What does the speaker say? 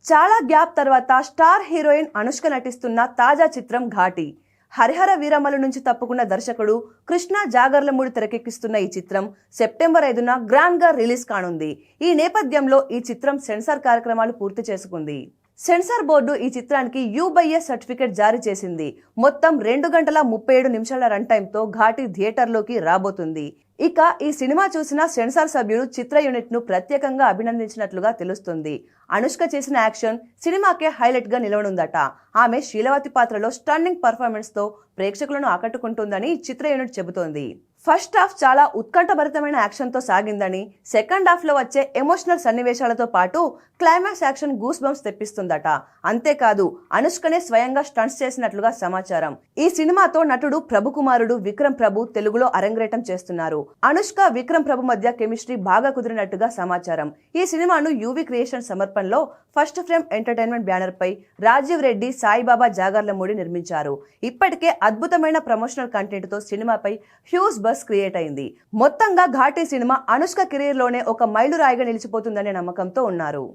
చాలా గ్యాప్ తర్వాత star heroine Anushka నటిస్తున్న తాజా చిత్రం ఘాటి. హరిహర వీరమ్మల నుంచి తప్పుకున్న దర్శకుడు కృష్ణ జాగర్లమూడి తెరకెక్కిస్తున్న ఈ చిత్రం సెప్టెంబర్ 5న గ్రాండ్ గా రిలీజ్ కానుంది. ఈ నేపథ్యంలో ఈ చిత్రం సెన్సార్ కార్యక్రమాలు పూర్తి చేసుకుంది. సెన్సార్ బోర్డు ఈ చిత్రానికి U/S సర్టిఫికెట్ జారీ చేసింది. మొత్తం 2 గంటల 37 నిమిషాల రన్ టైమ్ తో ఘాటి థియేటర్లోకి రాబోతుంది. ఇక ఈ సినిమా చూసిన సెన్సార్ సభ్యులు చిత్ర యూనిట్ ను ప్రత్యేకంగా అభినందించినట్లుగా తెలుస్తుంది. అనుష్క చేసిన యాక్షన్ సినిమాకే హైలైట్ గా నిలవనుందట. ఆమె శీలవతి పాత్రలో స్టన్నింగ్ పర్ఫార్మెన్స్ తో ప్రేక్షకులను ఆకట్టుకుంటుందని చిత్ర యూనిట్ చెబుతోంది. ఫస్ట్ హాఫ్ చాలా ఉత్కంఠభరితమైన యాక్షన్ తో సాగిందని, సెకండ్ హాఫ్ లో వచ్చే ఎమోషనల్ సన్నివేశాలతో పాటు క్లైమాక్స్ యాక్షన్ గూస్ బంప్స్ తెప్పిస్తుందట. అంతేకాదు అనుష్కనే స్వయంగా స్టంట్స్ చేసినట్లుగా సమాచారం. ఈ సినిమాతో నటుడు ప్రభు కుమారుడు విక్రమ్ ప్రభు తెలుగులో అరంగేటం చేస్తున్నారు. అనుష్క విక్రమ్ ప్రభు మధ్య కెమిస్ట్రీ బాగా కుదిరినట్టుగా సమాచారం. ఈ సినిమాను UV క్రియేషన్ సమర్పణలో ఫస్ట్ ఫ్రేమ్ ఎంటర్టైన్మెంట్ బ్యానర్ పై రాజీవ్ రెడ్డి, సాయిబాబా జాగర్లమూడి నిర్మించారు. ఇప్పటికే అద్భుతమైన ప్రమోషనల్ కంటెంట్ తో సినిమాపై హ్యూజ్ బస్ క్రియేట్ అయింది. మొత్తంగా ఘాటి సినిమా అనుష్క కెరీర్ లోనే ఒక మైలురాయిగా నిలిచిపోతుందనే నమ్మకంతో ఉన్నారు.